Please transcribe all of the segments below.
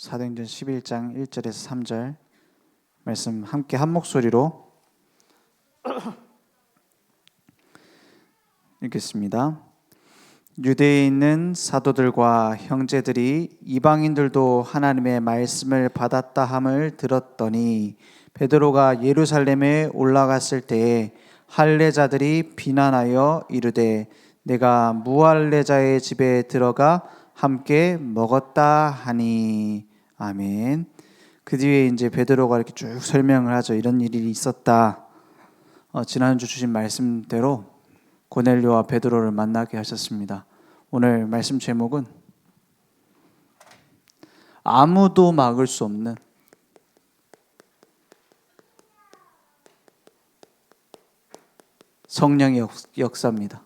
사도행전 11장 1절에서 3절 말씀 함께 한 목소리로 읽겠습니다. 유대에 있는 사도들과 형제들이 이방인들도 하나님의 말씀을 받았다 함을 들었더니 베드로가 예루살렘에 올라갔을 때에 할례자들이 비난하여 이르되 내가 무할례자의 집에 들어가 함께 먹었다 하니. 아멘. 그 뒤에 이제 베드로가 이렇게 쭉 설명을 하죠. 이런 일이 있었다. 지난주 주신 말씀대로 고넬료와 베드로를 만나게 하셨습니다. 오늘 말씀 제목은 아무도 막을 수 없는 성령의 역사입니다.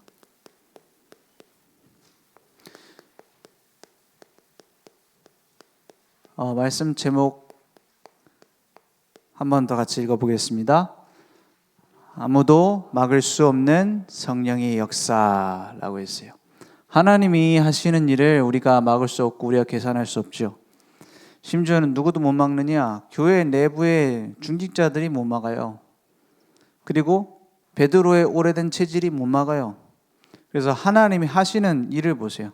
말씀 제목 한 번 더 같이 읽어보겠습니다. 아무도 막을 수 없는 성령의 역사라고 했어요. 하나님이 하시는 일을 우리가 막을 수 없고 우리가 계산할 수 없죠. 심지어는 누구도 못 막느냐? 교회 내부의 중직자들이 못 막아요. 그리고 베드로의 오래된 체질이 못 막아요. 그래서 하나님이 하시는 일을 보세요.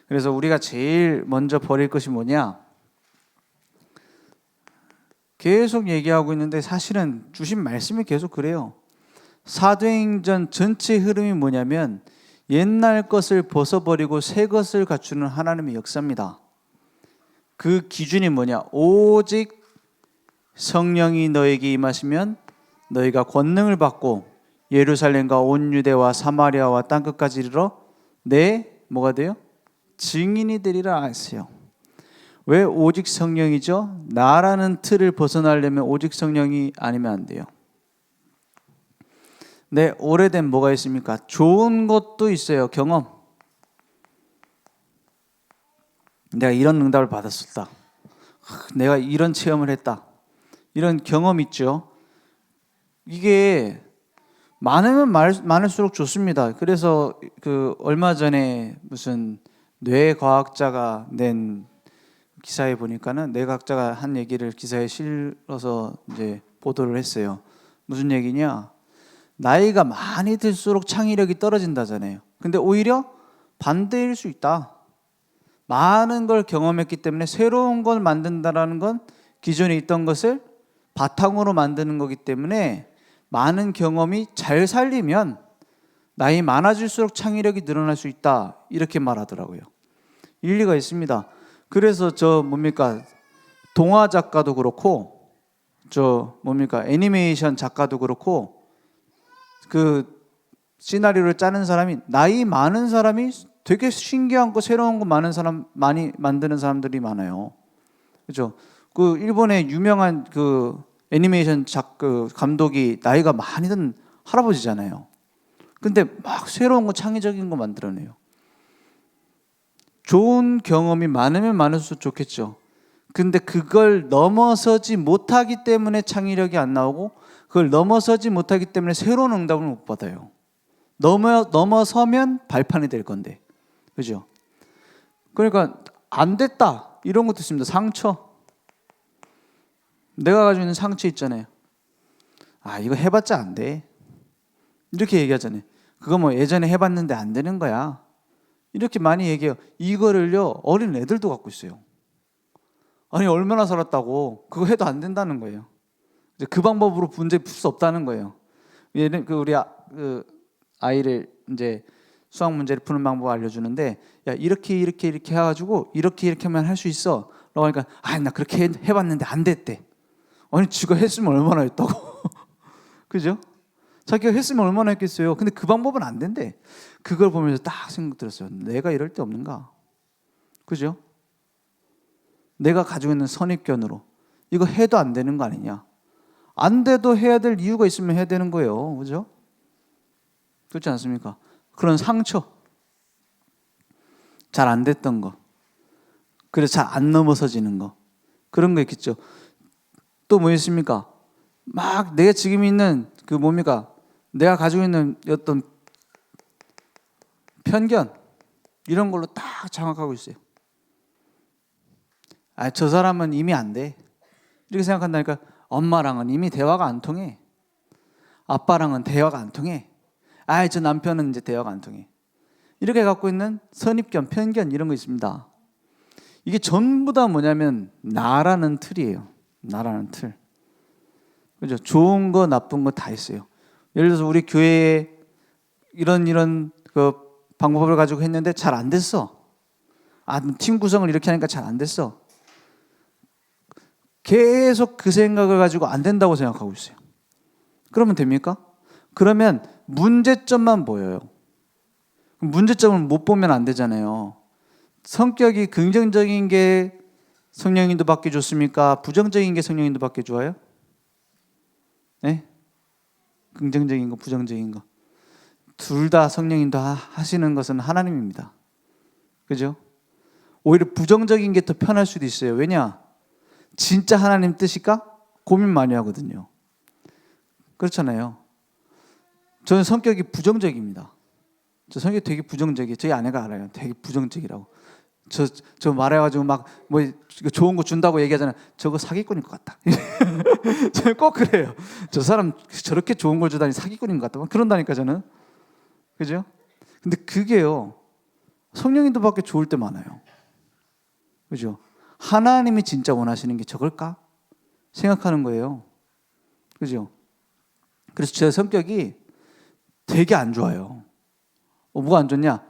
그래서 우리가 제일 먼저 버릴 것이 뭐냐? 계속 얘기하고 있는데 사실은 주신 말씀이 계속 그래요. 사도행전 전체 흐름이 뭐냐면 옛날 것을 벗어버리고 새 것을 갖추는 하나님의 역사입니다. 그 기준이 뭐냐? 오직 성령이 너에게 임하시면 너희가 권능을 받고 예루살렘과 온 유대와 사마리아와 땅끝까지 이르러 내 뭐가 돼요? 증인이 되리라 하세요. 왜 오직 성령이죠? 나라는 틀을 벗어나려면 오직 성령이 아니면 안 돼요. 네, 오래된 뭐가 있습니까? 좋은 것도 있어요. 경험. 내가 이런 응답을 받았었다. 내가 이런 체험을 했다. 이런 경험 있죠. 이게 많으면 많을수록 좋습니다. 그래서 얼마 전에 무슨 뇌과학자가 낸 기사에 보니까는 뇌과학자가 한 얘기를 기사에 실어서 이제 보도를 했어요. 무슨 얘기냐? 나이가 많이 들수록 창의력이 떨어진다잖아요. 근데 오히려 반대일 수 있다. 많은 걸 경험했기 때문에 새로운 걸 만든다라는 건 기존에 있던 것을 바탕으로 만드는 거기 때문에 많은 경험이 잘 살리면 나이 많아질수록 창의력이 늘어날 수 있다. 이렇게 말하더라고요. 일리가 있습니다. 그래서 동화 작가도 그렇고 애니메이션 작가도 그렇고 그 시나리오를 짜는 사람이 나이 많은 사람이 되게 신기한 거 새로운 거 많이 만드는 사람들이 많아요. 그렇죠? 그 일본의 유명한 그 애니메이션 감독이 나이가 많이 든 할아버지잖아요. 근데 막 새로운 거 창의적인 거 만들어내요. 좋은 경험이 많으면 많을수록 좋겠죠. 근데 그걸 넘어서지 못하기 때문에 창의력이 안 나오고 그걸 넘어서지 못하기 때문에 새로운 응답을 못 받아요. 넘어서면 발판이 될 건데. 그죠? 그러니까 안 됐다. 이런 것도 있습니다. 상처. 내가 가지고 있는 상처 있잖아요. 이거 해봤자 안 돼. 이렇게 얘기하잖아요. 그거 뭐 예전에 해봤는데 안 되는 거야. 이렇게 많이 얘기해요. 이거를요 어린 애들도 갖고 있어요. 아니 얼마나 살았다고 그거 해도 안 된다는 거예요. 그 방법으로 문제 풀 수 없다는 거예요. 우리 아이를 이제 수학 문제를 푸는 방법 알려주는데 야 이렇게 해가지고 이렇게 하면 할 수 있어. 라고 하니까 나 그렇게 해봤는데 안 됐대. 아니 지가 했으면 얼마나 했다고. 그죠? 자기가 했으면 얼마나 했겠어요. 근데 그 방법은 안 된대. 그걸 보면서 딱 생각 들었어요. 내가 이럴 때 없는가? 그죠? 내가 가지고 있는 선입견으로 이거 해도 안 되는 거 아니냐? 안 돼도 해야 될 이유가 있으면 해야 되는 거예요. 그죠? 그렇지 않습니까? 그런 상처, 잘 안 됐던 거, 그래서 잘 안 넘어서지는 거, 그런 거 있겠죠. 또 뭐 있습니까? 막 내가 지금 있는 내가 가지고 있는 어떤 편견 이런 걸로 딱 장악하고 있어요. 저 사람은 이미 안 돼. 이렇게 생각한다니까. 엄마랑은 이미 대화가 안 통해. 아빠랑은 대화가 안 통해. 저 남편은 이제 대화가 안 통해. 이렇게 갖고 있는 선입견, 편견 이런 거 있습니다. 이게 전부 다 뭐냐면 나라는 틀이에요. 나라는 틀. 그죠? 좋은 거, 나쁜 거 다 있어요. 예를 들어서 우리 교회에 이런 그 방법을 가지고 했는데 잘 안 됐어. 팀 구성을 이렇게 하니까 잘 안 됐어. 계속 그 생각을 가지고 안 된다고 생각하고 있어요. 그러면 됩니까? 그러면 문제점만 보여요. 문제점을 못 보면 안 되잖아요. 성격이 긍정적인 게 성령님도 받기 좋습니까? 부정적인 게 성령님도 받기 좋아요? 네? 긍정적인 거, 부정적인 거. 둘 다 성령님도 하시는 것은 하나님입니다. 그죠? 오히려 부정적인 게 더 편할 수도 있어요. 왜냐? 진짜 하나님 뜻일까? 고민 많이 하거든요. 그렇잖아요. 저는 성격이 부정적입니다. 저 성격이 되게 부정적이에요. 저희 아내가 알아요. 되게 부정적이라고. 저 말해가지고 막 뭐 좋은 거 준다고 얘기하잖아요. 저거 사기꾼일 것 같다. 저는 꼭 그래요. 저 사람 저렇게 좋은 걸 주다니 사기꾼인 것 같다. 그런다니까 저는. 그죠? 근데 그게요. 성령님도 밖에 좋을 때 많아요. 그죠? 하나님이 진짜 원하시는 게 저걸까? 생각하는 거예요. 그죠? 그래서 제 성격이 되게 안 좋아요. 뭐가 안 좋냐?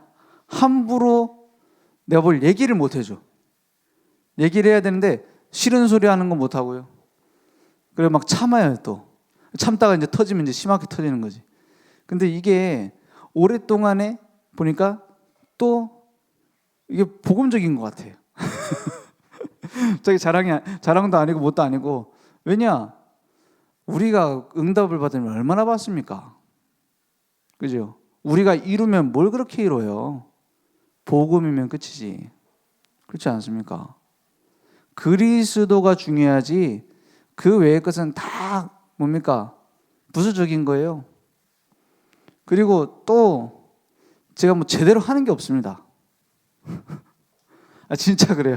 함부로 내가 뭘 얘기를 못 해줘. 얘기를 해야 되는데 싫은 소리 하는 건 못 하고요. 그래 막 참아요 또. 참다가 이제 터지면 이제 심하게 터지는 거지. 근데 이게 오랫동안에 보니까 또 이게 복음적인 것 같아요. 저기 자랑도 아니고 뭣도 아니고. 왜냐? 우리가 응답을 받으면 얼마나 받습니까? 그죠? 우리가 이루면 뭘 그렇게 이뤄요? 복음이면 끝이지. 그렇지 않습니까? 그리스도가 중요하지 그 외의 것은 다 뭡니까? 부수적인 거예요. 그리고 또 제가 뭐 제대로 하는 게 없습니다. 진짜 그래요.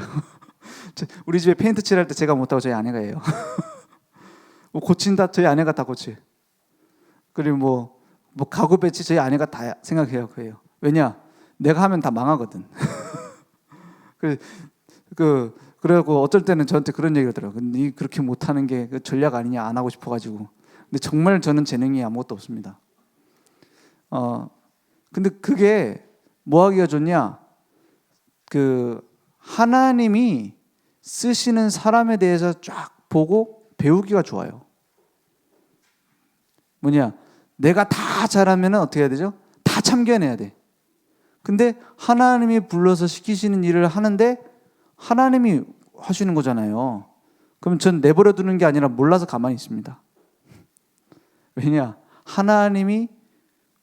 우리 집에 페인트 칠할 때 제가 못하고 저희 아내가 해요. 뭐 고친다 저희 아내가 다 고치. 그리고 뭐 가구 배치 저희 아내가 다 생각해요. 그래요. 왜냐? 내가 하면 다 망하거든. 그래갖고 어쩔 때는 저한테 그런 얘기를 하더라고요. 네 그렇게 못하는 게 전략 아니냐, 안 하고 싶어가지고. 근데 정말 저는 재능이 아무것도 없습니다. 근데 그게 뭐 하기가 좋냐? 하나님이 쓰시는 사람에 대해서 쫙 보고 배우기가 좋아요. 뭐냐? 내가 다 잘하면 어떻게 해야 되죠? 다 참견해야 돼. 근데 하나님이 불러서 시키시는 일을 하는데 하나님이 하시는 거잖아요. 그럼 전 내버려 두는 게 아니라 몰라서 가만히 있습니다. 왜냐? 하나님이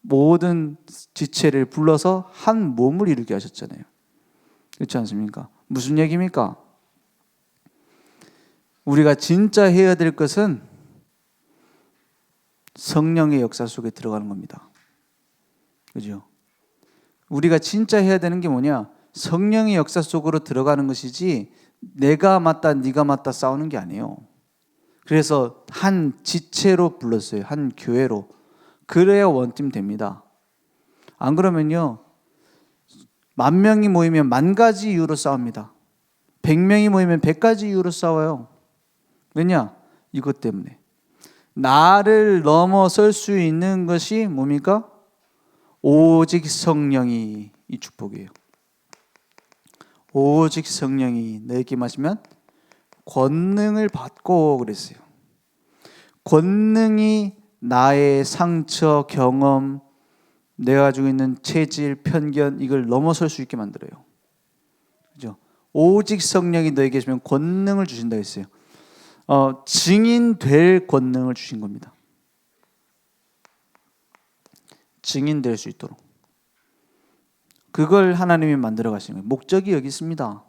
모든 지체를 불러서 한 몸을 이루게 하셨잖아요. 그렇지 않습니까? 무슨 얘기입니까? 우리가 진짜 해야 될 것은 성령의 역사 속에 들어가는 겁니다. 그죠? 우리가 진짜 해야 되는 게 뭐냐? 성령의 역사 속으로 들어가는 것이지 내가 맞다 네가 맞다 싸우는 게 아니에요. 그래서 한 지체로 불렀어요. 한 교회로. 그래야 원팀 됩니다. 안 그러면요 10,000명이 모이면 10,000가지 이유로 싸웁니다. 100명이 모이면 100가지 이유로 싸워요. 왜냐? 이것 때문에. 나를 넘어설 수 있는 것이 뭡니까? 오직 성령이 이 축복이에요. 오직 성령이 너에게 마시면 권능을 받고 그랬어요. 권능이 나의 상처, 경험, 내가 가지고 있는 체질, 편견 이걸 넘어설 수 있게 만들어요. 그죠? 오직 성령이 너에게 계시면 권능을 주신다 했어요. 증인 될 권능을 주신 겁니다. 증인 될 수 있도록. 그걸 하나님이 만들어 가시는 거예요. 목적이 여기 있습니다.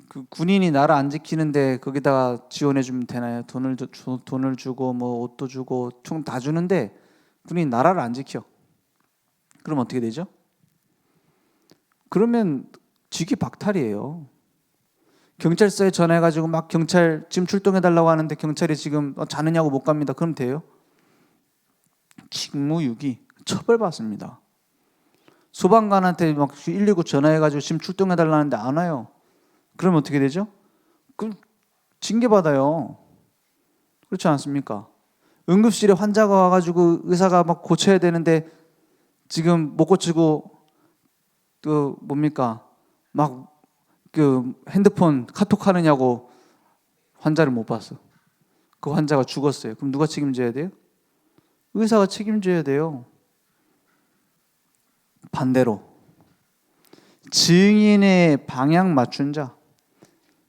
그 군인이 나라 안 지키는데 거기다가 지원해 주면 되나요? 돈을 주고 뭐 옷도 주고 총 다 주는데 군인이 나라를 안 지켜. 그럼 어떻게 되죠? 그러면 직위 박탈이에요. 경찰서에 전화해가지고 막 경찰 지금 출동해달라고 하는데 경찰이 지금 자느냐고 못 갑니다. 그럼 돼요? 직무유기 처벌받습니다. 소방관한테 막 119 전화해가지고 지금 출동해달라는데 안 와요. 그러면 어떻게 되죠? 그럼 징계받아요. 그렇지 않습니까? 응급실에 환자가 와가지고 의사가 막 고쳐야 되는데 지금 못 고치고 그 뭡니까? 막 그 핸드폰 카톡 하느냐고 환자를 못 봤어. 그 환자가 죽었어요. 그럼 누가 책임져야 돼요? 의사가 책임져야 돼요. 반대로 증인의 방향 맞춘 자.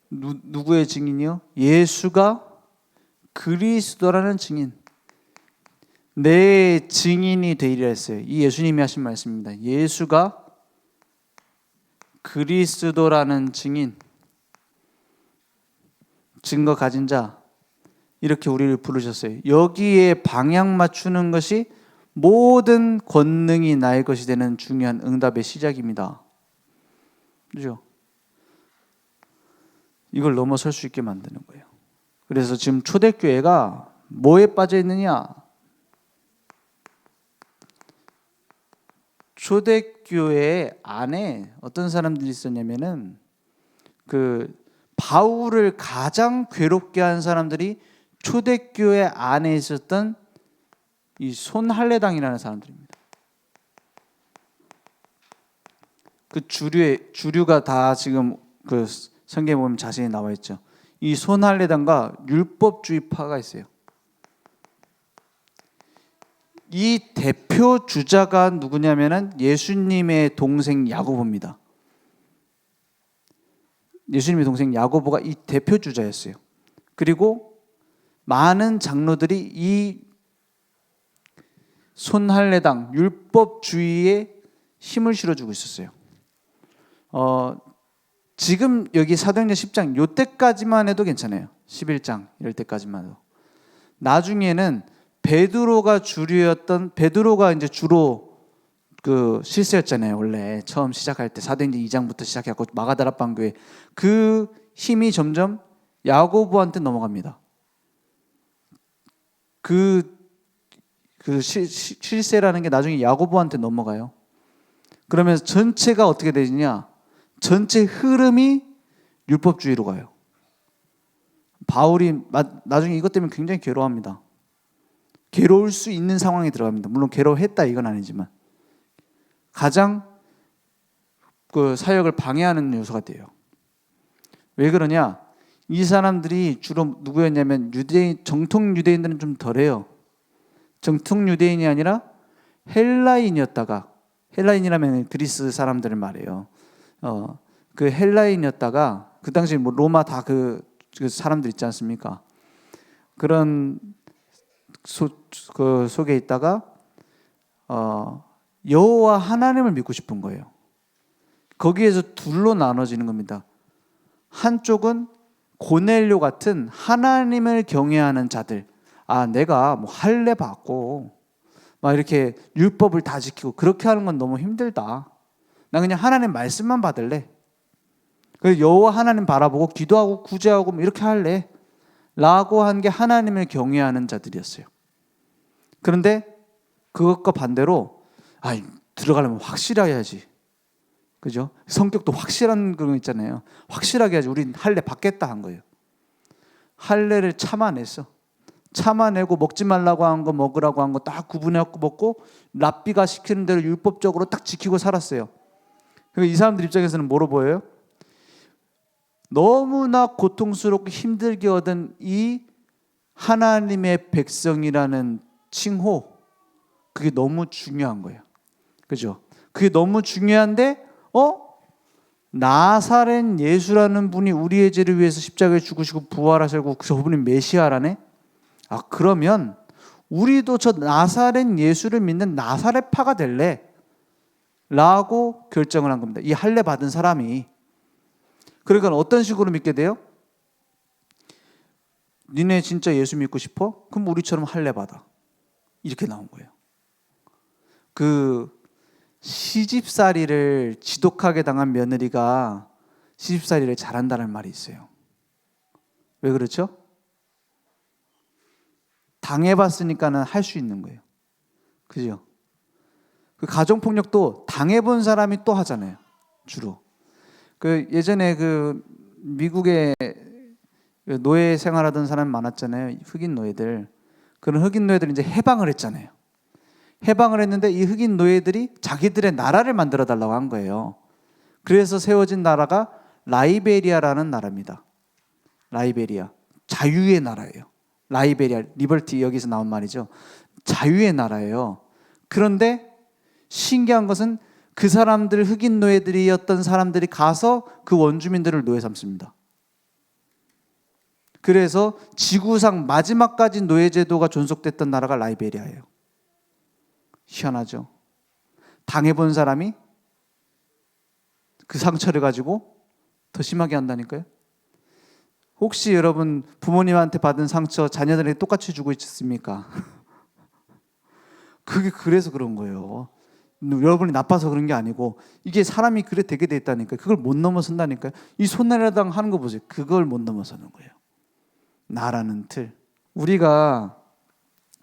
누구의 증인이요? 예수가 그리스도라는 증인. 내 증인이 되리라 했어요. 이 예수님이 하신 말씀입니다. 예수가 그리스도라는 증인, 증거 가진 자, 이렇게 우리를 부르셨어요. 여기에 방향 맞추는 것이 모든 권능이 나의 것이 되는 중요한 응답의 시작입니다. 그렇죠? 이걸 넘어설 수 있게 만드는 거예요. 그래서 지금 초대교회가 뭐에 빠져 있느냐? 초대교회 안에 어떤 사람들이 있었냐면은 그 바울을 가장 괴롭게 한 사람들이 초대교회 안에 있었던 이 손할례당이라는 사람들입니다. 그 주류가 다 지금 그 성경에 보면 자세히 나와 있죠. 이 손할례당과 율법주의파가 있어요. 이 대표 주자가 누구냐면은 예수님의 동생 야고보입니다. 예수님의 동생 야고보가 이 대표 주자였어요. 그리고 많은 장로들이 이 손할례당 율법주의에 힘을 실어주고 있었어요. 지금 여기 사도행전 10장 요때까지만 해도 괜찮아요. 11장 이럴 때까지만 해도. 나중에는 베드로가 이제 주로 그 실세였잖아요. 원래 처음 시작할 때 사도행전 2장부터 시작해갖고 마가다락방 교회 그 힘이 점점 야고보한테 넘어갑니다. 그 실세라는 게 나중에 야고보한테 넘어가요. 그러면서 전체가 어떻게 되느냐? 전체 흐름이 율법주의로 가요. 바울이 나중에 이것 때문에 굉장히 괴로워합니다. 괴로울 수 있는 상황에 들어갑니다. 물론 괴로워했다 이건 아니지만 가장 그 사역을 방해하는 요소가 돼요. 왜 그러냐? 이 사람들이 주로 누구였냐면 정통 유대인들은 좀 덜해요. 정통 유대인이 아니라 헬라인이었다가, 헬라인이라면 그리스 사람들을 말해요. 그 헬라인이었다가 그 당시 뭐 로마 다 그 사람들 있지 않습니까? 그런 그 속에 있다가 여호와 하나님을 믿고 싶은 거예요. 거기에서 둘로 나눠지는 겁니다. 한쪽은 고넬료 같은 하나님을 경외하는 자들. 내가 뭐 할례 받고 막 이렇게 율법을 다 지키고 그렇게 하는 건 너무 힘들다. 나 그냥 하나님 말씀만 받을래. 그래서 여호와 하나님 바라보고 기도하고 구제하고 뭐 이렇게 할래. 라고 한 게 하나님을 경외하는 자들이었어요. 그런데 그것과 반대로 들어가려면 확실하게 해야지. 그죠? 성격도 확실한 그런 거 있잖아요. 확실하게 해야지. 우린 할례 받겠다 한 거예요. 할례를 참아냈어. 참아내고 먹지 말라고 한 거 먹으라고 한 거 딱 구분해갖고 먹고 랍비가 시키는 대로 율법적으로 딱 지키고 살았어요. 이 사람들 입장에서는 뭐로 보여요? 너무나 고통스럽고 힘들게 얻은 이 하나님의 백성이라는 칭호, 그게 너무 중요한 거예요. 그죠? 그게 너무 중요한데 나사렛 예수라는 분이 우리의 죄를 위해서 십자가에 죽으시고 부활하시고 저분이 메시아라네? 그러면 우리도 저 나사렛 예수를 믿는 나사렛파가 될래? 라고 결정을 한 겁니다. 이 할례 받은 사람이. 그러니까 어떤 식으로 믿게 돼요? 니네 진짜 예수 믿고 싶어? 그럼 우리처럼 할례 받아. 이렇게 나온 거예요. 그 시집살이를 지독하게 당한 며느리가 시집살이를 잘한다는 말이 있어요. 왜 그렇죠? 당해봤으니까는 할 수 있는 거예요. 그죠? 그 가정폭력도 당해본 사람이 또 하잖아요. 주로. 그 예전에 그 미국에 노예 생활하던 사람 많았잖아요. 흑인 노예들. 그런 흑인 노예들이 이제 해방을 했잖아요. 해방을 했는데 이 흑인 노예들이 자기들의 나라를 만들어 달라고 한 거예요. 그래서 세워진 나라가 라이베리아라는 나라입니다. 라이베리아. 자유의 나라예요. 라이베리아, 리버티 여기서 나온 말이죠. 자유의 나라예요. 그런데 신기한 것은 그 사람들, 흑인 노예들이었던 사람들이 가서 그 원주민들을 노예 삼습니다. 그래서 지구상 마지막까지 노예제도가 존속됐던 나라가 라이베리아예요. 희한하죠. 당해본 사람이 그 상처를 가지고 더 심하게 한다니까요. 혹시 여러분 부모님한테 받은 상처 자녀들에게 똑같이 주고 있습니까? 그게 그래서 그런 거예요. 여러분이 나빠서 그런 게 아니고 이게 사람이 그래 되게 돼 있다니까요. 그걸 못 넘어선다니까요. 이 손해라당 하는 거 보세요. 그걸 못 넘어서는 거예요. 나라는 틀. 우리가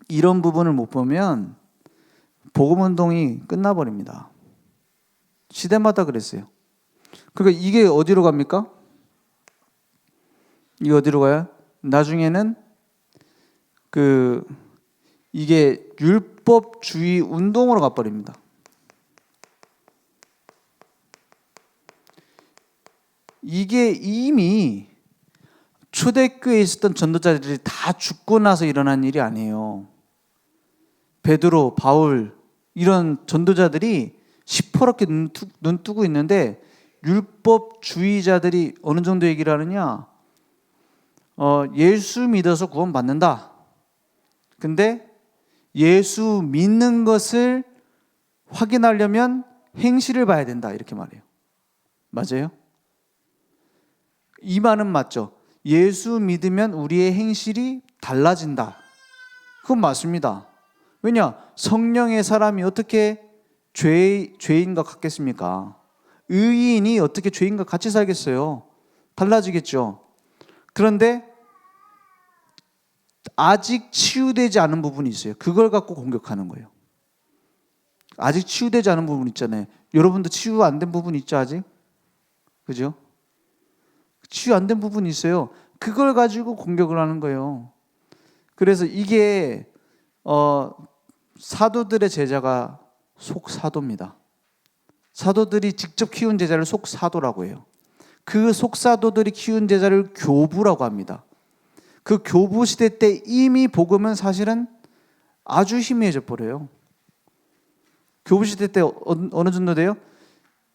이런 부분을 못 보면 복음운동이 끝나버립니다. 시대마다 그랬어요. 그러니까 이게 어디로 갑니까? 이게 어디로 가요? 나중에는 이게 율법주의 운동으로 가버립니다. 이게 이미 초대교회에 있었던 전도자들이 다 죽고 나서 일어난 일이 아니에요. 베드로, 바울 이런 전도자들이 시퍼렇게 눈 뜨고 있는데 율법주의자들이 어느 정도 얘기를 하느냐? 예수 믿어서 구원받는다. 근데 예수 믿는 것을 확인하려면 행실을 봐야 된다. 이렇게 말해요. 맞아요? 이 말은 맞죠. 예수 믿으면 우리의 행실이 달라진다. 그건 맞습니다. 왜냐? 성령의 사람이 어떻게 죄인과 같겠습니까? 의인이 어떻게 죄인과 같이 살겠어요? 달라지겠죠. 그런데 아직 치유되지 않은 부분이 있어요. 그걸 갖고 공격하는 거예요. 아직 치유되지 않은 부분 있잖아요. 여러분도 치유 안 된 부분 있죠, 아직? 그죠? 치유 안 된 부분이 있어요. 그걸 가지고 공격을 하는 거예요. 그래서 이게 사도들의 제자가 속사도입니다. 사도들이 직접 키운 제자를 속사도라고 해요. 그 속사도들이 키운 제자를 교부라고 합니다. 그 교부 시대 때 이미 복음은 사실은 아주 희미해져 버려요. 교부 시대 때 어느 정도 돼요?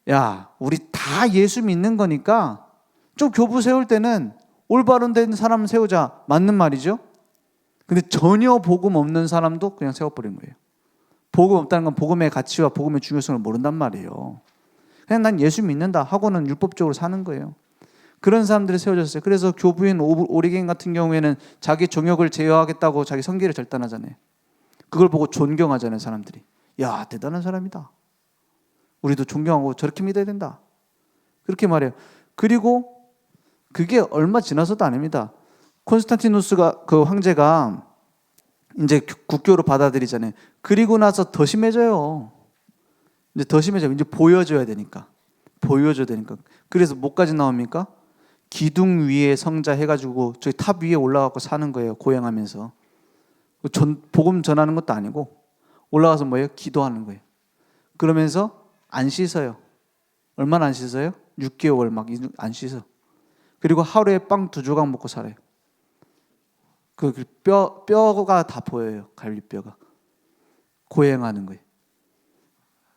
야, 우리 다 예수 믿는 거니까 좀 교부 세울 때는 올바른 된 사람 세우자. 맞는 말이죠. 근데 전혀 복음 없는 사람도 그냥 세워버린 거예요. 복음 없다는 건 복음의 가치와 복음의 중요성을 모른단 말이에요. 그냥 난 예수 믿는다 하고는 율법적으로 사는 거예요. 그런 사람들이 세워졌어요. 그래서 교부인 오리겐 같은 경우에는 자기 정욕을 제어하겠다고 자기 성기를 절단하잖아요. 그걸 보고 존경하잖아요, 사람들이. 야, 대단한 사람이다. 우리도 존경하고 저렇게 믿어야 된다. 그렇게 말해요. 그리고 그게 얼마 지나서도 아닙니다. 콘스탄티누스가 그 황제가 이제 국교로 받아들이잖아요. 그리고 나서 더 심해져요. 이제 더 심해져요. 이제 보여줘야 되니까. 그래서 뭐까지 나옵니까? 기둥 위에 성자 해가지고 저기 탑 위에 올라가고 사는 거예요. 고행하면서. 복음 전하는 것도 아니고 올라가서 뭐예요? 기도하는 거예요. 그러면서 안 씻어요. 얼마나 안 씻어요? 6개월 막 안 씻어. 그리고 하루에 빵 2조각 먹고 살아요. 뼈가 다 보여요. 갈비뼈가. 고행하는 거예요.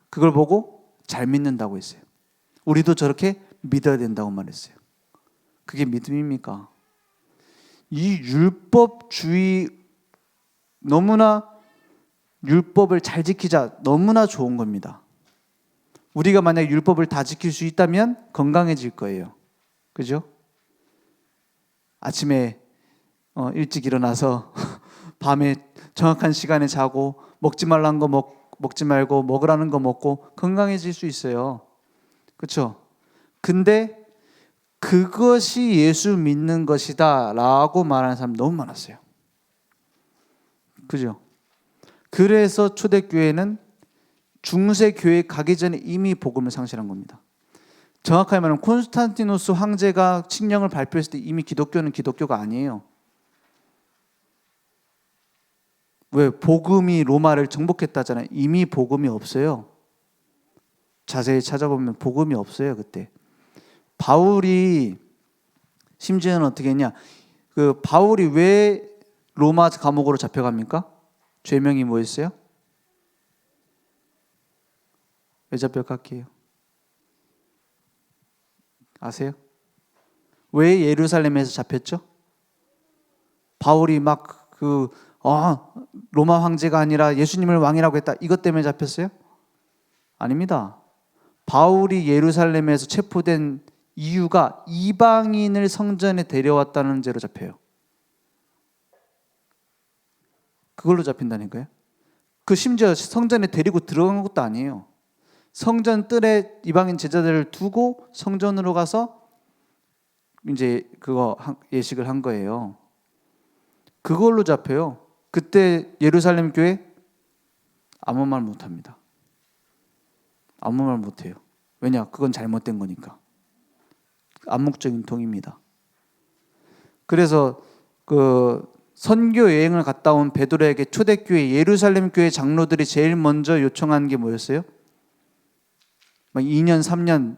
그걸 보고 잘 믿는다고 했어요. 우리도 저렇게 믿어야 된다고 말했어요. 그게 믿음입니까? 이 율법주의, 너무나 율법을 잘 지키자, 너무나 좋은 겁니다. 우리가 만약 율법을 다 지킬 수 있다면 건강해질 거예요. 그죠? 아침에 일찍 일어나서 밤에 정확한 시간에 자고 먹지 말라는 거 먹지 말고 먹으라는 거 먹고 건강해질 수 있어요. 그렇죠? 근데 그것이 예수 믿는 것이다 라고 말하는 사람 너무 많았어요. 그죠? 그래서 초대교회는 중세 교회 가기 전에 이미 복음을 상실한 겁니다. 정확하게 말하면 콘스탄티노스 황제가 칙령을 발표했을 때 이미 기독교는 기독교가 아니에요. 왜? 복음이 로마를 정복했다잖아요. 이미 복음이 없어요. 자세히 찾아보면 복음이 없어요. 그때 바울이 심지어는 어떻게 했냐, 그 바울이 왜 로마 감옥으로 잡혀갑니까? 죄명이 뭐였어요? 왜 잡혀갔게요? 아세요? 왜 예루살렘에서 잡혔죠? 바울이 막 로마 황제가 아니라 예수님을 왕이라고 했다, 이것 때문에 잡혔어요? 아닙니다. 바울이 예루살렘에서 체포된 이유가 이방인을 성전에 데려왔다는 죄로 잡혀요. 그걸로 잡힌다니까요. 그 심지어 성전에 데리고 들어간 것도 아니에요. 성전 뜰에 이방인 제자들을 두고 성전으로 가서 이제 그거 예식을 한 거예요. 그걸로 잡혀요. 그때 예루살렘 교회 아무 말 못합니다. 아무 말 못해요. 왜냐? 그건 잘못된 거니까. 암묵적인 통입니다. 그래서 그 선교 여행을 갔다 온 베드로에게 초대교회 예루살렘 교회 장로들이 제일 먼저 요청한 게 뭐였어요? 막 2년 3년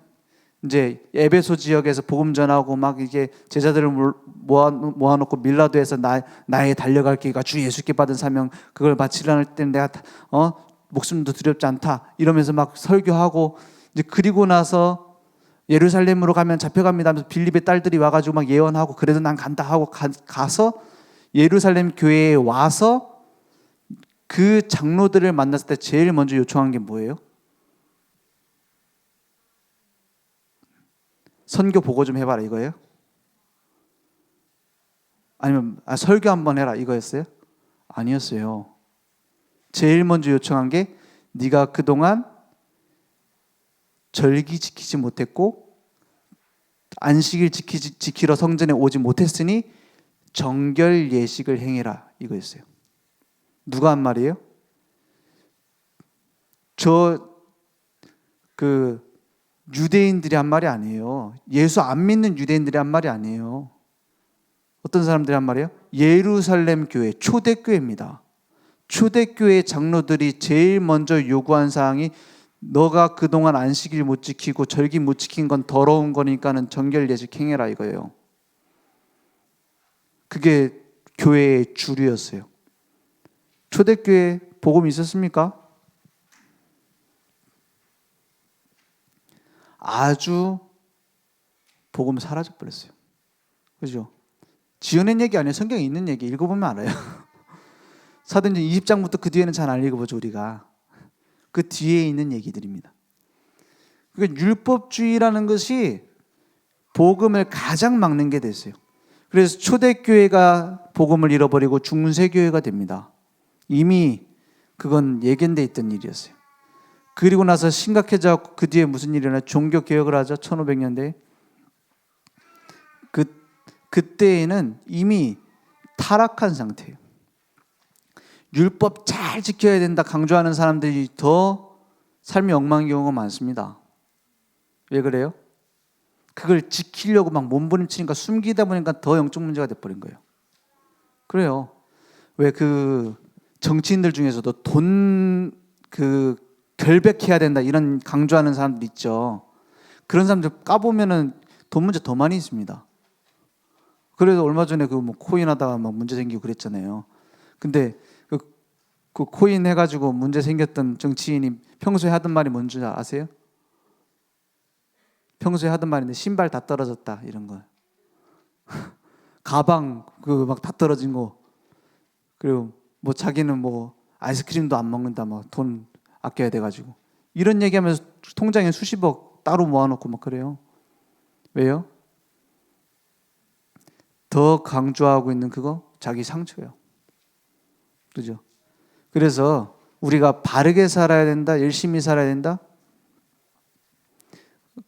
이제 에베소 지역에서 복음 전하고 막 이게 제자들을 모아놓고 밀라도에서 나의 달려갈 길과 주 예수께 받은 사명 그걸 마치려 할 때는 내가 목숨도 두렵지 않다 이러면서 막 설교하고, 이제 그리고 나서 예루살렘으로 가면 잡혀갑니다 하면서 빌립의 딸들이 와가지고 막 예언하고, 그래도 난 간다 하고 가서 예루살렘 교회에 와서 그 장로들을 만났을 때 제일 먼저 요청한 게 뭐예요? 선교 보고 좀 해봐라 이거예요? 아니면 설교 한번 해라 이거였어요? 아니었어요. 제일 먼저 요청한 게 네가 그동안 절기 지키지 못했고 안식일 지키러 성전에 오지 못했으니 정결 예식을 행해라 이거였어요. 누가 한 말이에요? 유대인들이 한 말이 아니에요. 예수 안 믿는 유대인들이 한 말이 아니에요. 어떤 사람들이 한 말이에요? 예루살렘 교회, 초대교회입니다. 초대교회 장로들이 제일 먼저 요구한 사항이 너가 그동안 안식일 못 지키고 절기 못 지킨 건 더러운 거니까는 정결 예식 행해라 이거예요. 그게 교회의 주류였어요. 초대교회 복음 있었습니까? 아주 복음 사라져 버렸어요. 그죠? 지어낸 얘기 아니에요. 성경에 있는 얘기 읽어보면 알아요. 사도행전 20장부터 그 뒤에는 잘 안 읽어보죠 우리가. 그 뒤에 있는 얘기들입니다. 그러니까 율법주의라는 것이 복음을 가장 막는 게 됐어요. 그래서 초대교회가 복음을 잃어버리고 중세교회가 됩니다. 이미 그건 예견돼 있던 일이었어요. 그리고 나서 심각해져 그 뒤에 무슨 일이 일어나요? 종교개혁을 하죠. 1500년대에. 그때에는 이미 타락한 상태예요. 율법 잘 지켜야 된다 강조하는 사람들이 더 삶이 엉망인 경우가 많습니다. 왜 그래요? 그걸 지키려고 막 몸부림치니까 숨기다 보니까 더 영적 문제가 돼버린 거예요. 그래요. 왜 그 정치인들 중에서도 돈 결백해야 된다 이런 강조하는 사람들 있죠. 그런 사람들 까보면은 돈 문제 더 많이 있습니다. 그래서 얼마 전에 코인 하다가 막 문제 생기고 그랬잖아요. 근데 그 코인 해가지고 문제 생겼던 정치인이 평소에 하던 말이 뭔지 아세요? 평소에 하던 말인데 신발 다 떨어졌다 이런 거. 가방 막 다 떨어진 거. 그리고 자기는 아이스크림도 안 먹는다 막 돈 아껴야 돼가지고 이런 얘기하면서 통장에 수십억 따로 모아놓고 막 그래요. 왜요? 더 강조하고 있는 그거 자기 상처예요. 그죠? 그래서 우리가 바르게 살아야 된다, 열심히 살아야 된다.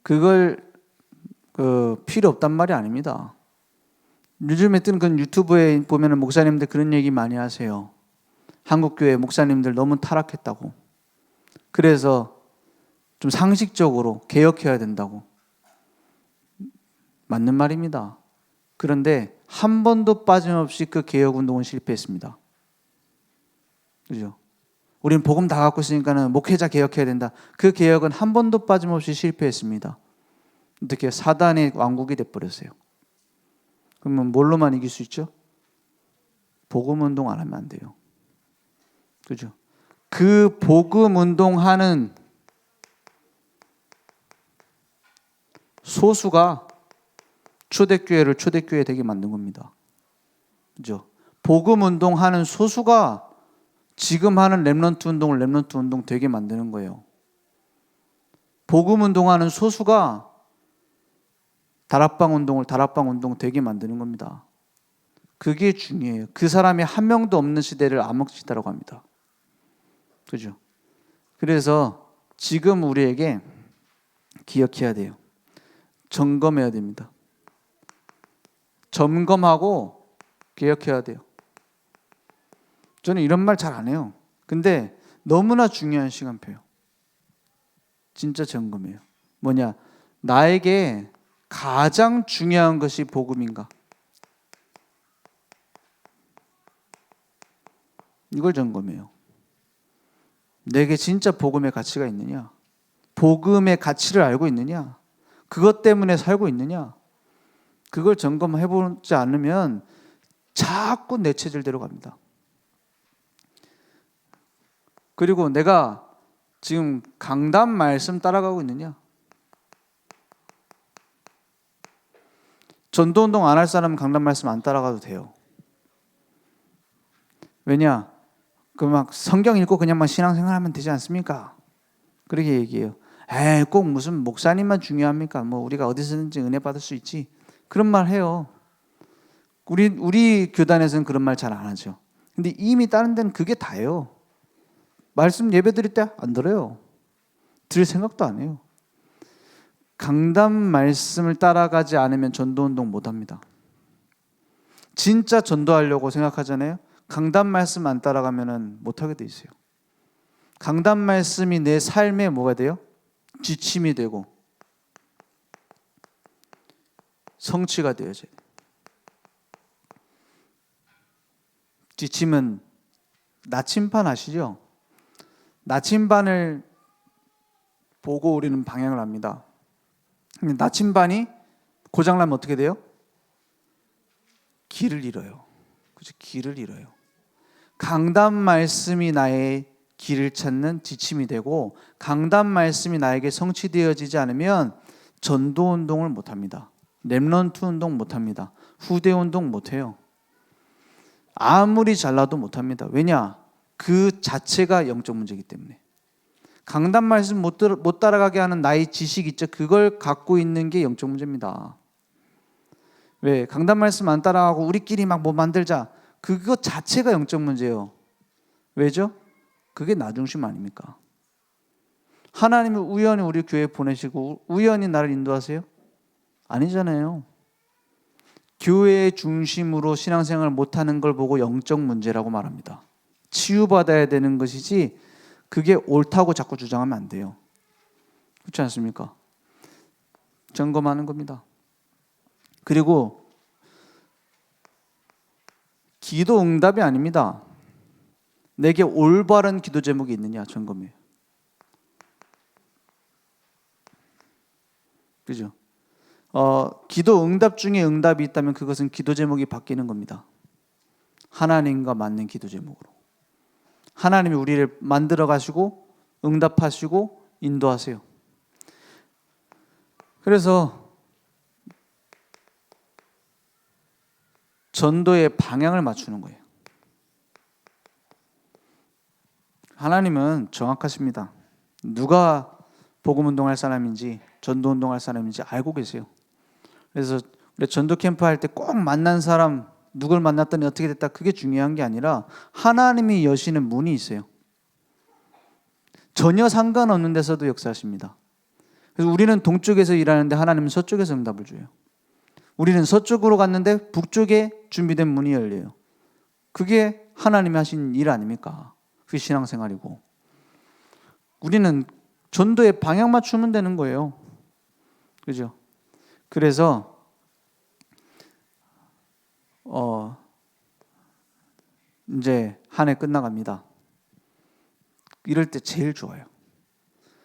그걸 필요 없단 말이 아닙니다. 요즘에 뜨는 그 유튜브에 보면은 목사님들 그런 얘기 많이 하세요. 한국교회 목사님들 너무 타락했다고. 그래서 좀 상식적으로 개혁해야 된다고. 맞는 말입니다. 그런데 한 번도 빠짐없이 그 개혁 운동은 실패했습니다. 그죠? 우리는 복음 다 갖고 있으니까는 목회자 개혁해야 된다. 그 개혁은 한 번도 빠짐없이 실패했습니다. 어떻게 사단의 왕국이 돼버렸어요. 그러면 뭘로만 이길 수 있죠? 복음 운동 안 하면 안 돼요. 그죠? 그 복음 운동하는 소수가 초대교회를 초대교회 되게 만든 겁니다. 그죠? 복음 운동하는 소수가 지금 하는 렘넌트 운동을 렘넌트 운동 되게 만드는 거예요. 복음 운동하는 소수가 다락방 운동을 다락방 운동 되게 만드는 겁니다. 그게 중요해요. 그 사람이 한 명도 없는 시대를 암흑시대라고 합니다. 그죠? 그래서 지금 우리에게 기억해야 돼요. 점검해야 됩니다. 점검하고 개혁해야 돼요. 저는 이런 말 잘 안 해요. 근데 너무나 중요한 시간표예요. 진짜 점검이에요. 뭐냐? 나에게 가장 중요한 것이 복음인가? 이걸 점검해요. 내게 진짜 복음의 가치가 있느냐? 복음의 가치를 알고 있느냐? 그것 때문에 살고 있느냐? 그걸 점검해보지 않으면 자꾸 내 체질대로 갑니다. 그리고 내가 지금 강단 말씀 따라가고 있느냐? 전도운동 안 할 사람은 강단 말씀 안 따라가도 돼요. 왜냐? 그 막 성경 읽고 그냥 막 신앙생활하면 되지 않습니까? 그렇게 얘기해요. 에이, 꼭 무슨 목사님만 중요합니까? 뭐 우리가 어디서든지 은혜 받을 수 있지. 그런 말 해요. 우리 교단에서는 그런 말 잘 안 하죠. 근데 이미 다른 데는 그게 다예요. 말씀 예배 드릴 때 안 들어요. 들을 생각도 안 해요. 강단 말씀을 따라가지 않으면 전도운동 못 합니다. 진짜 전도하려고 생각하잖아요. 강단 말씀 안 따라가면 못 하게 돼 있어요. 강단 말씀이 내 삶에 뭐가 돼요? 지침이 되고 성취가 되어져요. 지침은 나침반 아시죠? 나침반을 보고 우리는 방향을 합니다. 나침반이 고장나면 어떻게 돼요? 길을 잃어요. 그죠? 길을 잃어요. 강단 말씀이 나의 길을 찾는 지침이 되고 강단 말씀이 나에게 성취되어지지 않으면 전도 운동을 못 합니다. 렘넌트 운동 못 합니다. 후대 운동 못 해요. 아무리 잘나도 못 합니다. 왜냐? 그 자체가 영적 문제이기 때문에. 강단 말씀 못 따라가게 하는 나의 지식 있죠? 그걸 갖고 있는 게 영적 문제입니다. 왜? 강단 말씀 안 따라가고 우리끼리 막 뭐 만들자. 그거 자체가 영적 문제예요. 왜죠? 그게 나 중심 아닙니까? 하나님이 우연히 우리 교회에 보내시고 우연히 나를 인도하세요? 아니잖아요. 교회 중심으로 신앙생활을 못하는 걸 보고 영적 문제라고 말합니다. 치유받아야 되는 것이지 그게 옳다고 자꾸 주장하면 안 돼요. 그렇지 않습니까? 점검하는 겁니다. 그리고 기도 응답이 아닙니다. 내게 올바른 기도 제목이 있느냐 점검해요. 그죠? 기도 응답 중에 응답이 있다면 그것은 기도 제목이 바뀌는 겁니다. 하나님과 맞는 기도 제목으로. 하나님이 우리를 만들어 가시고 응답하시고 인도하세요. 그래서 전도의 방향을 맞추는 거예요. 하나님은 정확하십니다. 누가 복음 운동할 사람인지 전도 운동할 사람인지 알고 계세요. 그래서 우리 전도 캠프 할 때 꼭 만난 사람 누굴 만났더니 어떻게 됐다 그게 중요한 게 아니라 하나님이 여시는 문이 있어요. 전혀 상관없는 데서도 역사하십니다. 그래서 우리는 동쪽에서 일하는데 하나님은 서쪽에서 응답을 줘요. 우리는 서쪽으로 갔는데 북쪽에 준비된 문이 열려요. 그게 하나님이 하신 일 아닙니까? 그게 신앙생활이고. 우리는 전도의 방향 맞추면 되는 거예요. 그죠? 그래서 이제 한 해 끝나갑니다. 이럴 때 제일 좋아요.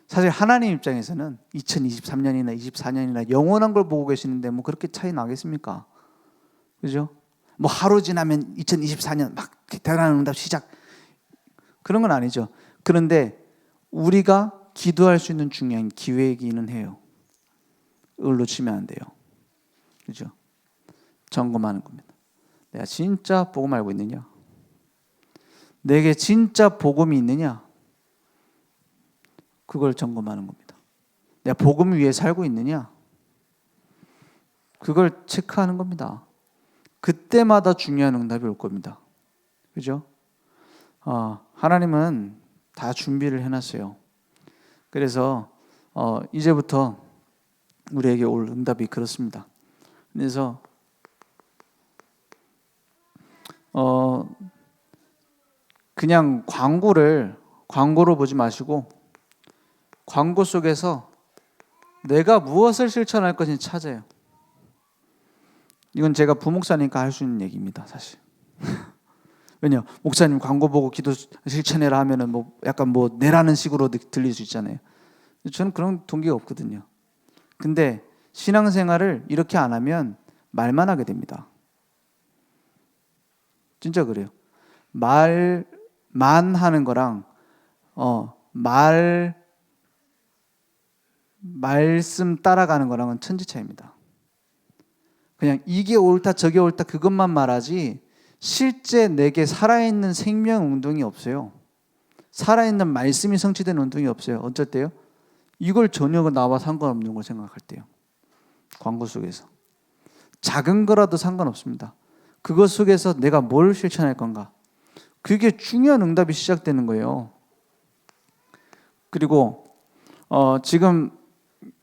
사실 하나님 입장에서는 2023년이나 24년이나 영원한 걸 보고 계시는데 뭐 그렇게 차이 나겠습니까? 그죠? 뭐 하루 지나면 2024년 막 대단한 응답 시작, 그런 건 아니죠. 그런데 우리가 기도할 수 있는 중요한 기회이기는 해요. 이걸 놓치면 안 돼요. 그죠? 점검하는 겁니다. 내가 진짜 복음 알고 있느냐? 내게 진짜 복음이 있느냐? 그걸 점검하는 겁니다. 내가 복음 위에 살고 있느냐? 그걸 체크하는 겁니다. 그때마다 중요한 응답이 올 겁니다. 그죠? 하나님은 다 준비를 해놨어요. 그래서 이제부터 우리에게 올 응답이 그렇습니다. 그래서 그냥 광고로 보지 마시고 광고 속에서 내가 무엇을 실천할 것인지 찾아요. 이건 제가 부목사니까 할 수 있는 얘기입니다, 사실. 왜냐, 목사님 광고 보고 기도 실천해라 하면은 뭐 약간 뭐 내라는 식으로 들릴 수 있잖아요. 저는 그런 동기가 없거든요. 근데 신앙생활을 이렇게 안 하면 말만 하게 됩니다. 진짜 그래요. 말만 하는 거랑 말씀 따라가는 거랑은 천지 차이입니다. 그냥 이게 옳다 저게 옳다 그것만 말하지 실제 내게 살아있는 생명 운동이 없어요. 살아있는 말씀이 성취되는 운동이 없어요. 어쩔 때요? 이걸 전혀 나와 상관없는 걸 생각할 때요. 광고 속에서. 작은 거라도 상관없습니다. 그것 속에서 내가 뭘 실천할 건가? 그게 중요한 응답이 시작되는 거예요. 그리고 지금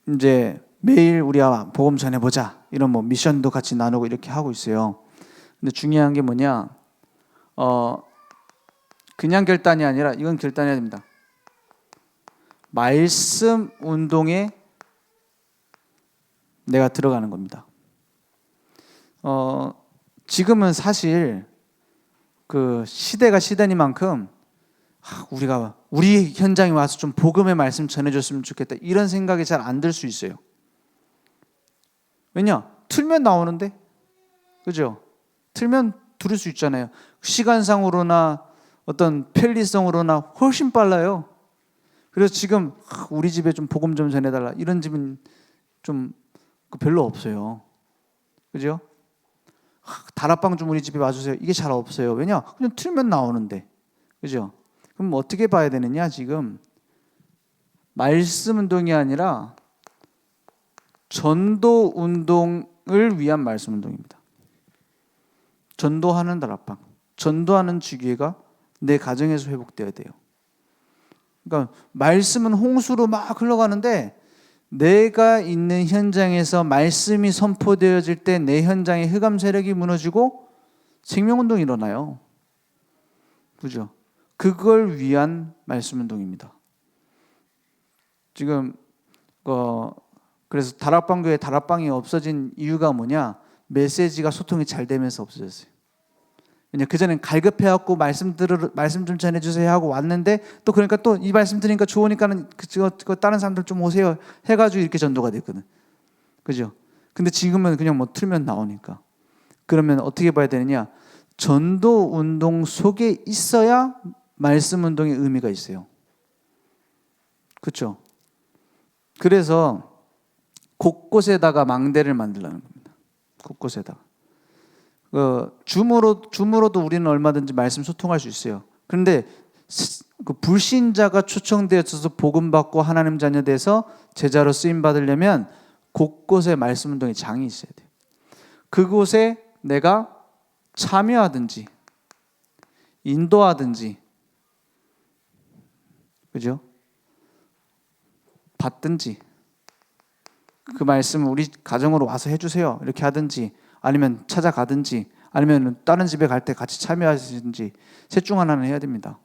이제 매일 우리가 복음 전해보자 이런 뭐 미션도 같이 나누고 이렇게 하고 있어요. 근데 중요한 게 뭐냐? 그냥 결단이 아니라 이건 결단해야 됩니다. 말씀 운동에 내가 들어가는 겁니다. 지금은 사실 그 시대가 시대니만큼 우리가 우리 현장에 와서 좀 복음의 말씀 전해줬으면 좋겠다 이런 생각이 잘 안 들 수 있어요. 왜냐? 틀면 나오는데, 그죠? 틀면 들을 수 있잖아요. 시간상으로나 어떤 편리성으로나 훨씬 빨라요. 그래서 지금 우리 집에 좀 복음 좀 전해달라 이런 집은 좀 별로 없어요. 그죠? 다락방 좀 우리 집에 와주세요. 이게 잘 없어요. 왜냐? 그냥 틀면 나오는데, 그죠? 그럼 어떻게 봐야 되느냐? 지금 말씀 운동이 아니라 전도 운동을 위한 말씀 운동입니다. 전도하는 다락방, 전도하는 주기회가 내 가정에서 회복되어야 돼요. 그러니까 말씀은 홍수로 막 흘러가는데 내가 있는 현장에서 말씀이 선포되어질 때 내 현장의 흑암 세력이 무너지고 생명운동이 일어나요. 그죠? 그걸 위한 말씀운동입니다. 지금 그래서 다락방교회 다락방이 없어진 이유가 뭐냐? 메시지가 소통이 잘 되면서 없어졌어요. 왜냐, 그전엔 갈급해갖고 말씀 좀 전해주세요 하고 왔는데 또 그러니까 또 이 말씀 들으니까 좋으니까는 그거 다른 사람들 좀 오세요 해가지고 이렇게 전도가 됐거든. 그죠? 근데 지금은 그냥 뭐 틀면 나오니까. 그러면 어떻게 봐야 되느냐? 전도 운동 속에 있어야 말씀 운동의 의미가 있어요. 그렇죠? 그래서 곳곳에다가 망대를 만들라는 겁니다. 곳곳에다가. 줌으로도 우리는 얼마든지 말씀 소통할 수 있어요. 그런데 그 불신자가 초청되어서 복음 받고 하나님 자녀 돼서 제자로 쓰임 받으려면 곳곳에 말씀 운동의 장이 있어야 돼요. 그곳에 내가 참여하든지 인도하든지, 그죠? 받든지 그 말씀을 우리 가정으로 와서 해주세요. 이렇게 하든지 아니면 찾아가든지 아니면 다른 집에 갈 때 같이 참여하시든지 셋 중 하나는 해야 됩니다.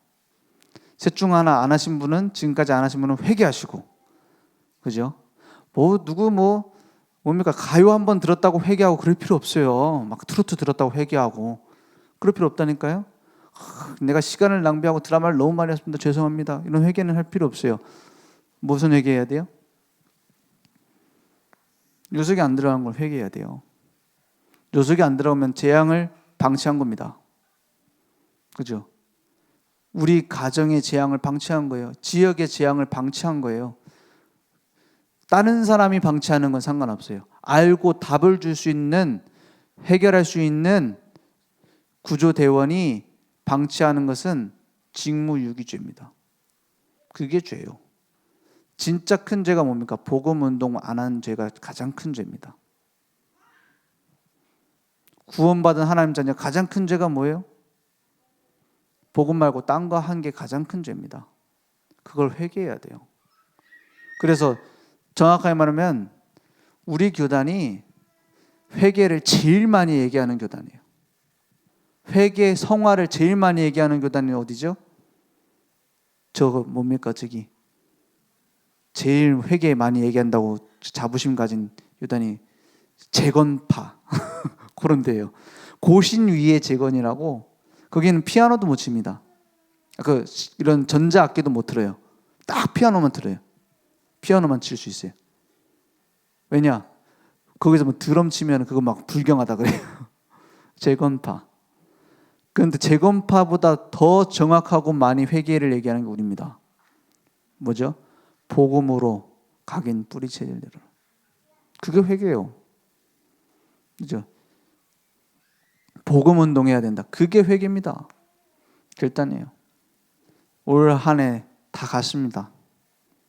셋 중 하나 안 하신 분은 지금까지 안 하신 분은 회개하시고, 그죠? 뭡니까 가요 한번 들었다고 회개하고 그럴 필요 없어요. 막 트로트 들었다고 회개하고 그럴 필요 없다니까요. 내가 시간을 낭비하고 드라마를 너무 많이 했습니다. 죄송합니다. 이런 회개는 할 필요 없어요. 무슨 회개해야 돼요? 요속이 안 들어간 걸 회개해야 돼요. 요속이 안 들어가면 재앙을 방치한 겁니다. 그죠? 우리 가정의 재앙을 방치한 거예요. 지역의 재앙을 방치한 거예요. 다른 사람이 방치하는 건 상관없어요. 알고 답을 줄 수 있는, 해결할 수 있는 구조대원이 방치하는 것은 직무유기죄입니다. 그게 죄예요. 진짜 큰 죄가 뭡니까? 복음운동 안 한 죄가 가장 큰 죄입니다. 구원받은 하나님 자녀 가장 큰 죄가 뭐예요? 복음 말고 딴 거 한 게 가장 큰 죄입니다. 그걸 회개해야 돼요. 그래서 정확하게 말하면 우리 교단이 회개를 제일 많이 얘기하는 교단이에요. 회개 성화를 제일 많이 얘기하는 교단이 어디죠? 저거 뭡니까 저기 제일 회개 많이 얘기한다고 자부심 가진 교단이 재건파 그런 데예요. 고신 위의 재건이라고. 거기는 피아노도 못 칩니다. 이런 전자악기도 못 들어요. 딱 피아노만 들어요. 피아노만 칠 수 있어요. 왜냐? 거기서 뭐 드럼 치면 그거 막 불경하다 그래요. 재건파. 그런데 재건파보다 더 정확하고 많이 회개를 얘기하는 게 우리입니다. 뭐죠? 복음으로 각인 뿌리채를 내라. 그게 회개예요. 그죠? 복음 운동해야 된다. 그게 회개입니다. 결단이에요. 올 한 해 다 갔습니다.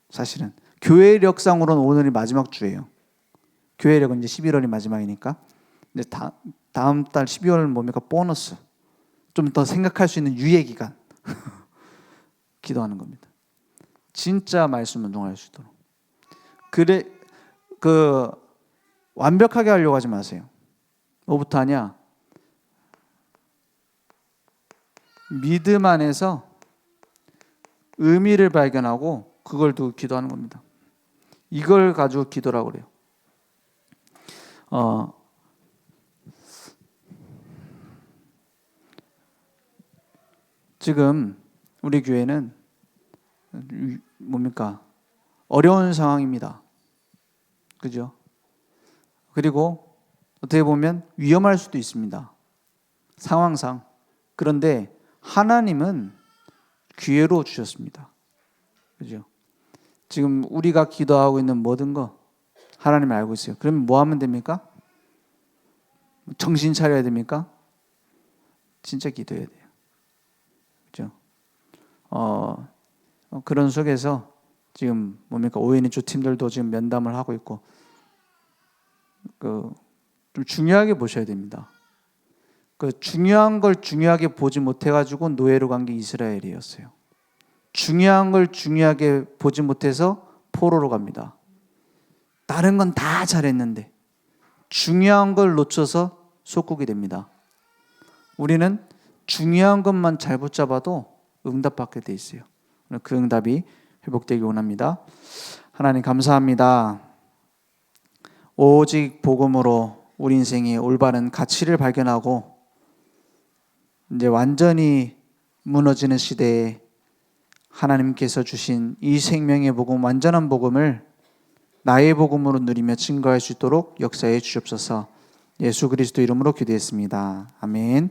사실은 교회력상으로는 오늘이 마지막 주예요. 교회력은 이제 11월이 마지막이니까. 근데 다음 달 12월은 뭡니까? 보너스. 좀 더 생각할 수 있는 유예 기간. 기도하는 겁니다. 진짜 말씀 운동할 수 있도록. 완벽하게 하려고 하지 마세요. 뭐부터 하냐? 믿음 안에서 의미를 발견하고 그걸 두고 기도하는 겁니다. 이걸 가지고 기도라고 그래요. 지금 우리 교회는 뭡니까? 어려운 상황입니다. 그죠? 그리고 어떻게 보면 위험할 수도 있습니다. 상황상. 그런데 하나님은 기회로 주셨습니다. 그죠? 지금 우리가 기도하고 있는 모든 거 하나님 알고 있어요. 그러면 뭐 하면 됩니까? 정신 차려야 됩니까? 진짜 기도해야 돼요. 그죠? 그런 속에서 지금 뭡니까? 오해니주 팀들도 지금 면담을 하고 있고, 좀 중요하게 보셔야 됩니다. 중요한 걸 중요하게 보지 못해가지고 노예로 간 게 이스라엘이었어요. 중요한 걸 중요하게 보지 못해서 포로로 갑니다. 다른 건 다 잘했는데 중요한 걸 놓쳐서 속국이 됩니다. 우리는 중요한 것만 잘 붙잡아도 응답받게 돼 있어요. 그 응답이 회복되기 원합니다. 하나님 감사합니다. 오직 복음으로 우리 인생의 올바른 가치를 발견하고 이제 완전히 무너지는 시대에 하나님께서 주신 이 생명의 복음, 완전한 복음을 나의 복음으로 누리며 증거할 수 있도록 역사해 주옵소서. 예수 그리스도 이름으로 기도했습니다. 아멘.